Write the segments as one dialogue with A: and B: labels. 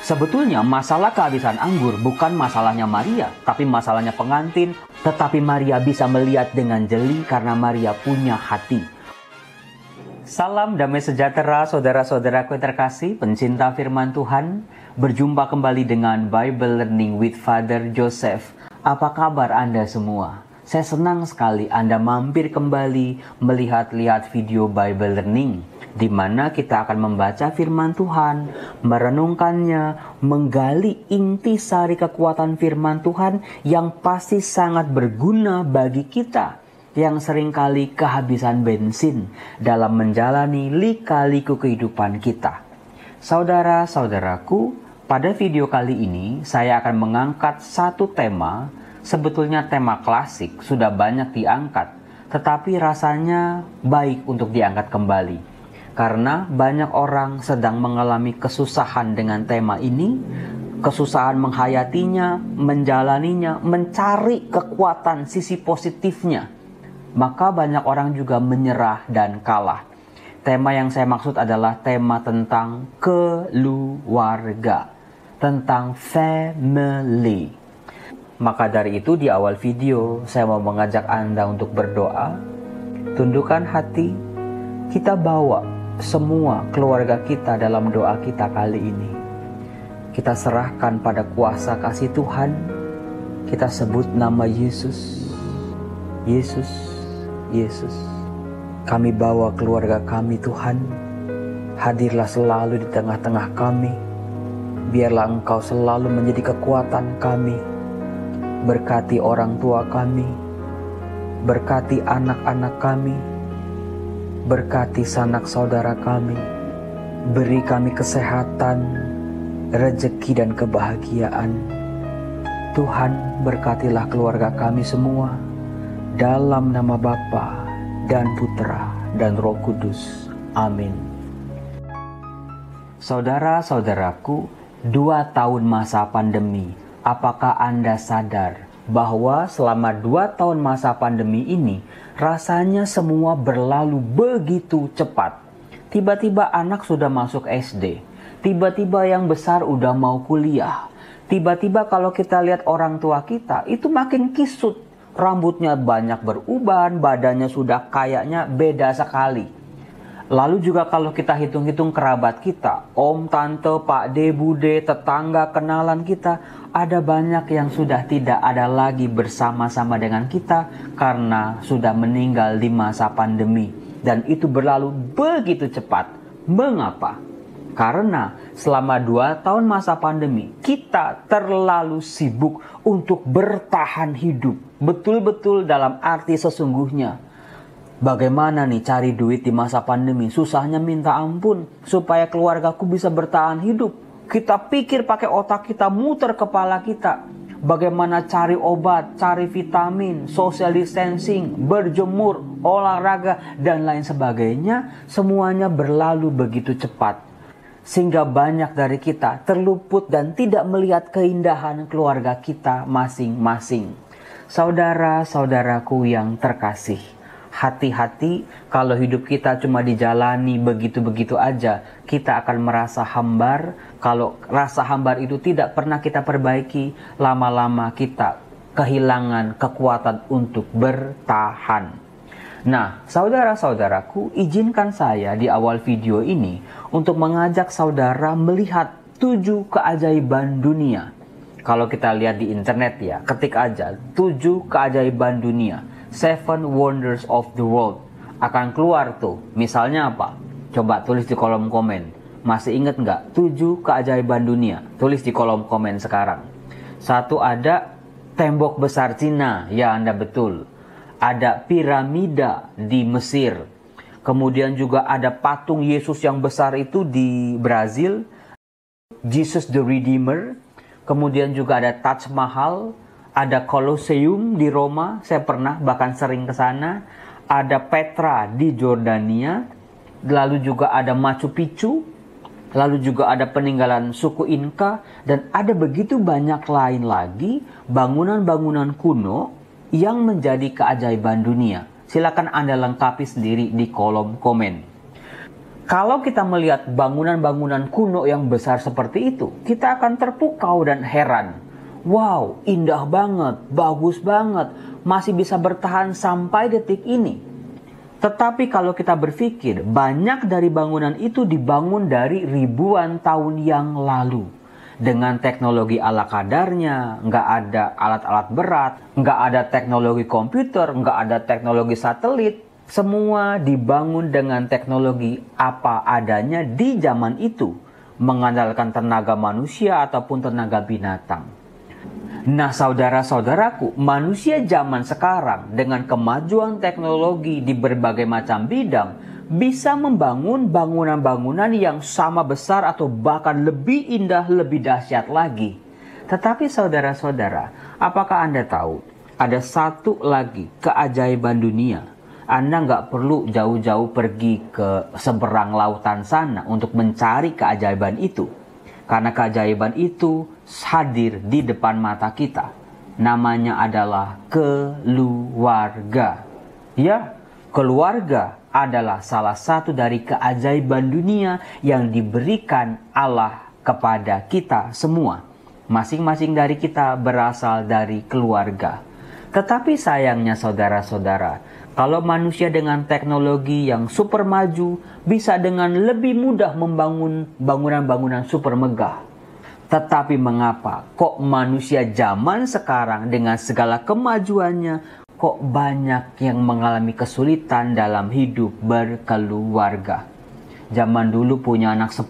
A: Sebetulnya masalah kehabisan anggur bukan masalahnya Maria, tapi masalahnya pengantin. Tetapi Maria bisa melihat dengan jeli karena Maria punya hati. Salam damai sejahtera saudara-saudaraku yang terkasih, pencinta firman Tuhan. Berjumpa kembali dengan Bible Learning with Father Joseph. Apa kabar Anda semua? Saya senang sekali Anda mampir kembali melihat-lihat video Bible Learning, di mana kita akan membaca firman Tuhan, merenungkannya, menggali intisari kekuatan firman Tuhan yang pasti sangat berguna bagi kita yang seringkali kehabisan bensin dalam menjalani lika-liku kehidupan kita. Saudara-saudaraku, pada video kali ini saya akan mengangkat satu tema. Sebetulnya tema klasik sudah banyak diangkat, tetapi rasanya baik untuk diangkat kembali. Karena banyak orang sedang mengalami kesusahan dengan tema ini, kesusahan menghayatinya, menjalaninya, mencari kekuatan sisi positifnya. Maka banyak orang juga menyerah dan kalah. Tema yang saya maksud adalah tema tentang keluarga, tentang family. Maka dari itu di awal video saya mau mengajak Anda untuk berdoa. Tundukkan hati, kita bawa semua keluarga kita dalam doa kita kali ini. Kita serahkan pada kuasa kasih Tuhan. Kita sebut nama Yesus. Yesus, Yesus. Kami bawa keluarga kami Tuhan. Hadirlah selalu di tengah-tengah kami. Biarlah Engkau selalu menjadi kekuatan kami. Berkati orang tua kami, berkati anak-anak kami, berkati sanak saudara kami, beri kami kesehatan, rezeki dan kebahagiaan. Tuhan, berkatilah keluarga kami semua, dalam nama Bapa dan Putra dan Roh Kudus. Amin. Saudara-saudaraku, 2 tahun masa pandemi. Apakah Anda sadar bahwa selama 2 tahun masa pandemi ini rasanya semua berlalu begitu cepat? Tiba-tiba anak sudah masuk SD, tiba-tiba yang besar udah mau kuliah, tiba-tiba kalau kita lihat orang tua kita itu makin kisut, rambutnya banyak beruban, badannya sudah kayaknya beda sekali. Lalu juga kalau kita hitung-hitung kerabat kita, om, tante, pak de, bude, tetangga, kenalan kita, ada banyak yang sudah tidak ada lagi bersama-sama dengan kita karena sudah meninggal di masa pandemi. Dan itu berlalu begitu cepat. Mengapa? Karena selama 2 tahun masa pandemi, kita terlalu sibuk untuk bertahan hidup. Betul-betul dalam arti sesungguhnya. Bagaimana nih cari duit di masa pandemi? Susahnya minta ampun supaya keluargaku bisa bertahan hidup. Kita pikir pakai otak kita, muter kepala kita. Bagaimana cari obat, cari vitamin, social distancing, berjemur, olahraga, dan lain sebagainya. Semuanya berlalu begitu cepat. Sehingga banyak dari kita terluput dan tidak melihat keindahan keluarga kita masing-masing. Saudara-saudaraku yang terkasih, hati-hati kalau hidup kita cuma dijalani begitu-begitu aja. Kita akan merasa hambar. Kalau rasa hambar itu tidak pernah kita perbaiki, lama-lama kita kehilangan kekuatan untuk bertahan. Nah, saudara-saudaraku, izinkan saya di awal video ini untuk mengajak saudara melihat 7 keajaiban dunia. Kalau kita lihat di internet ya, ketik aja 7 keajaiban dunia. 7 Wonders of the World. Akan keluar tuh. Misalnya apa? Coba tulis di kolom komen. Masih ingat nggak 7 keajaiban dunia? Tulis di kolom komen sekarang. 1 ada tembok besar Cina. Ya, Anda betul. Ada piramida di Mesir. Kemudian juga ada patung Yesus yang besar itu di Brazil. Jesus the Redeemer. Kemudian juga ada Taj Mahal. Ada Colosseum di Roma, saya pernah bahkan sering ke sana. Ada Petra di Jordania. Lalu juga ada Machu Picchu. Lalu juga ada peninggalan suku Inka. Dan ada begitu banyak lain lagi bangunan-bangunan kuno yang menjadi keajaiban dunia. Silakan Anda lengkapi sendiri di kolom komen. Kalau kita melihat bangunan-bangunan kuno yang besar seperti itu, kita akan terpukau dan heran. Wow, indah banget, bagus banget, masih bisa bertahan sampai detik ini. Tetapi kalau kita berpikir, banyak dari bangunan itu dibangun dari ribuan tahun yang lalu. Dengan teknologi ala kadarnya, nggak ada alat-alat berat, nggak ada teknologi komputer, nggak ada teknologi satelit. Semua dibangun dengan teknologi apa adanya di zaman itu, mengandalkan tenaga manusia ataupun tenaga binatang. Nah, saudara-saudaraku, manusia zaman sekarang dengan kemajuan teknologi di berbagai macam bidang bisa membangun bangunan-bangunan yang sama besar atau bahkan lebih indah, lebih dahsyat lagi. Tetapi saudara-saudara, apakah Anda tahu ada satu lagi keajaiban dunia? Anda nggak perlu jauh-jauh pergi ke seberang lautan sana untuk mencari keajaiban itu. Karena keajaiban itu hadir di depan mata kita. Namanya adalah keluarga. Ya, keluarga adalah salah satu dari keajaiban dunia yang diberikan Allah kepada kita semua. Masing-masing dari kita berasal dari keluarga. Tetapi sayangnya saudara-saudara, kalau manusia dengan teknologi yang super maju bisa dengan lebih mudah membangun bangunan-bangunan super megah. Tetapi mengapa kok manusia zaman sekarang dengan segala kemajuannya kok banyak yang mengalami kesulitan dalam hidup berkeluarga? Zaman dulu punya anak 10,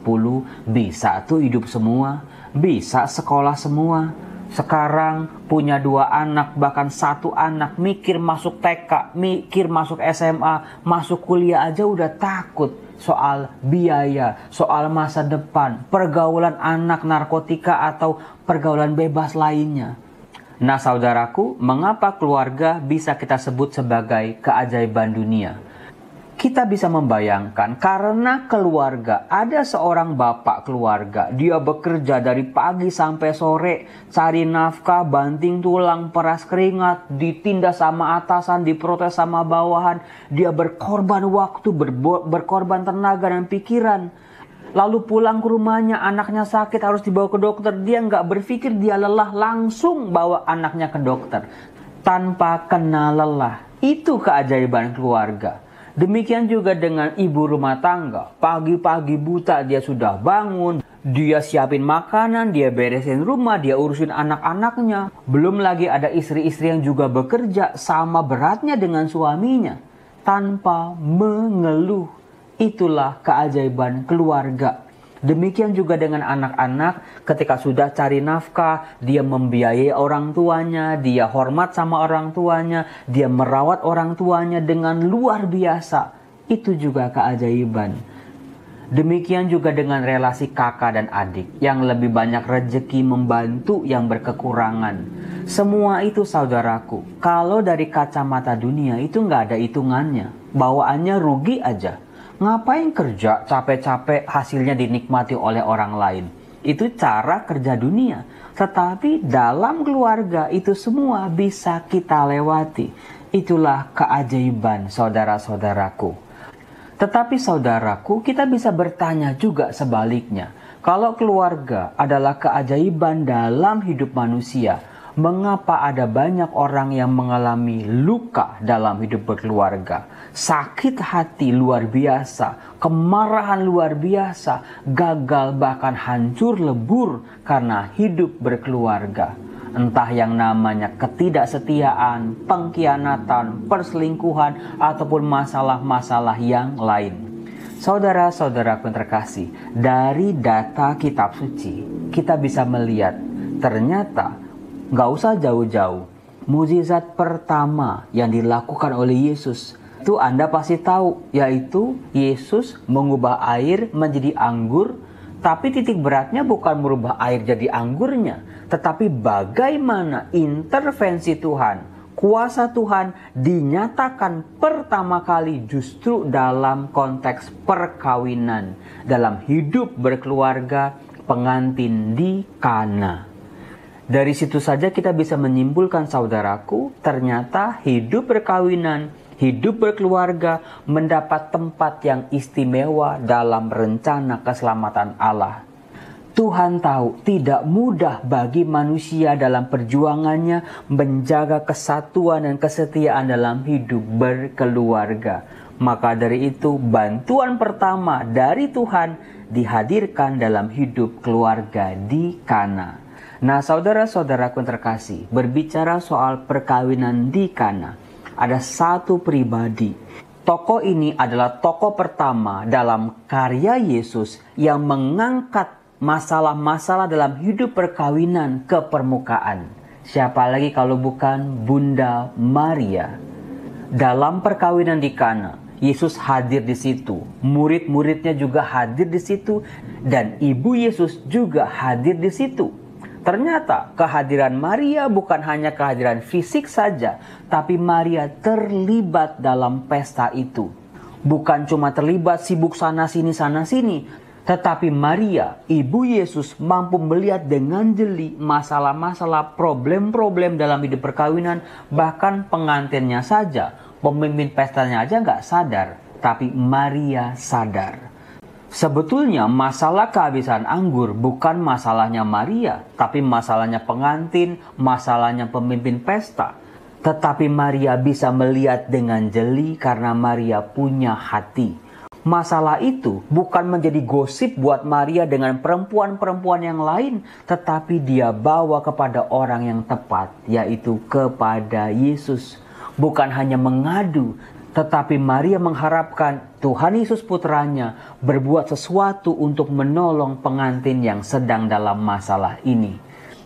A: bisa tuh hidup semua, bisa sekolah semua. Sekarang punya 2 anak, bahkan 1 anak, mikir masuk TK, mikir masuk SMA, masuk kuliah aja udah takut soal biaya, soal masa depan, pergaulan anak narkotika atau pergaulan bebas lainnya. Nah saudaraku, mengapa keluarga bisa kita sebut sebagai keajaiban dunia? Kita bisa membayangkan karena keluarga, ada seorang bapak keluarga, dia bekerja dari pagi sampai sore, cari nafkah, banting tulang, peras keringat, ditindas sama atasan, diprotes sama bawahan, dia berkorban waktu, berkorban tenaga dan pikiran. Lalu pulang ke rumahnya, anaknya sakit harus dibawa ke dokter, dia nggak berpikir, dia lelah, langsung bawa anaknya ke dokter. Tanpa kenal lelah, itu keajaiban keluarga. Demikian juga dengan ibu rumah tangga. Pagi-pagi buta dia sudah bangun, dia siapin makanan, dia beresin rumah, dia urusin anak-anaknya. Belum lagi ada istri-istri yang juga bekerja sama beratnya dengan suaminya tanpa mengeluh. Itulah keajaiban keluarga. Demikian juga dengan anak-anak, ketika sudah cari nafkah, dia membiayai orang tuanya, dia hormat sama orang tuanya, dia merawat orang tuanya dengan luar biasa. Itu juga keajaiban. Demikian juga dengan relasi kakak dan adik, yang lebih banyak rezeki membantu yang berkekurangan. Semua itu saudaraku, kalau dari kacamata dunia itu nggak ada hitungannya, bawaannya rugi aja. Ngapain kerja capek-capek hasilnya dinikmati oleh orang lain? Itu cara kerja dunia. Tetapi dalam keluarga itu semua bisa kita lewati. Itulah keajaiban saudara-saudaraku. Tetapi saudaraku, kita bisa bertanya juga sebaliknya. Kalau keluarga adalah keajaiban dalam hidup manusia, mengapa ada banyak orang yang mengalami luka dalam hidup berkeluarga? Sakit hati luar biasa, kemarahan luar biasa, gagal bahkan hancur lebur karena hidup berkeluarga. Entah yang namanya ketidaksetiaan, pengkhianatan, perselingkuhan, ataupun masalah-masalah yang lain. Saudara-saudaraku yang terkasih, dari data kitab suci, kita bisa melihat ternyata nggak usah jauh-jauh, mukjizat pertama yang dilakukan oleh Yesus itu Anda pasti tahu, yaitu Yesus mengubah air menjadi anggur. Tapi titik beratnya bukan merubah air jadi anggurnya, tetapi bagaimana intervensi Tuhan, kuasa Tuhan dinyatakan pertama kali justru dalam konteks perkawinan, dalam hidup berkeluarga pengantin di Kana. Dari situ saja kita bisa menyimpulkan saudaraku, ternyata hidup perkawinan Hidup berkeluarga mendapat tempat yang istimewa dalam rencana keselamatan Allah. Tuhan tahu tidak mudah bagi manusia dalam perjuangannya menjaga kesatuan dan kesetiaan dalam hidup berkeluarga. Maka dari itu, bantuan pertama dari Tuhan dihadirkan dalam hidup keluarga di Kana. Nah, saudara-saudaraku yang terkasih, berbicara soal perkawinan di Kana, ada satu pribadi. Tokoh ini adalah tokoh pertama dalam karya Yesus yang mengangkat masalah-masalah dalam hidup perkawinan ke permukaan. Siapa lagi kalau bukan Bunda Maria. Dalam perkawinan di Kana, Yesus hadir di situ. Murid-muridnya juga hadir di situ dan ibu Yesus juga hadir di situ. Ternyata kehadiran Maria bukan hanya kehadiran fisik saja, tapi Maria terlibat dalam pesta itu. Bukan cuma terlibat sibuk sana-sini, tetapi Maria, ibu Yesus, mampu melihat dengan jeli masalah-masalah, problem-problem dalam hidup perkawinan, bahkan pengantinnya saja, pemimpin pestanya aja nggak sadar, tapi Maria sadar. Sebetulnya masalah kehabisan anggur bukan masalahnya Maria, tapi masalahnya pengantin, masalahnya pemimpin pesta. Tetapi Maria bisa melihat dengan jeli karena Maria punya hati. Masalah itu bukan menjadi gosip buat Maria dengan perempuan-perempuan yang lain, tetapi dia bawa kepada orang yang tepat, yaitu kepada Yesus. Bukan hanya mengadu, tetapi Maria mengharapkan Tuhan Yesus putranya berbuat sesuatu untuk menolong pengantin yang sedang dalam masalah ini.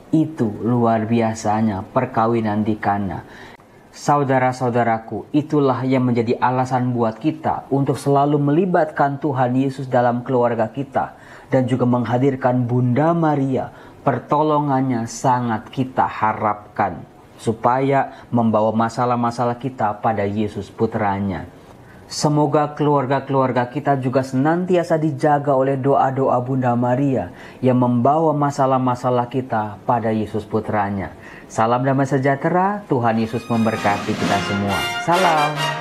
A: Itu luar biasanya perkawinan di Kana. Saudara-saudaraku, itulah yang menjadi alasan buat kita untuk selalu melibatkan Tuhan Yesus dalam keluarga kita. Dan juga menghadirkan Bunda Maria, pertolongannya sangat kita harapkan. Supaya membawa masalah-masalah kita pada Yesus putranya. Semoga keluarga-keluarga kita juga senantiasa dijaga oleh doa-doa Bunda Maria yang membawa masalah-masalah kita pada Yesus putranya. Salam damai sejahtera, Tuhan Yesus memberkati kita semua. Salam.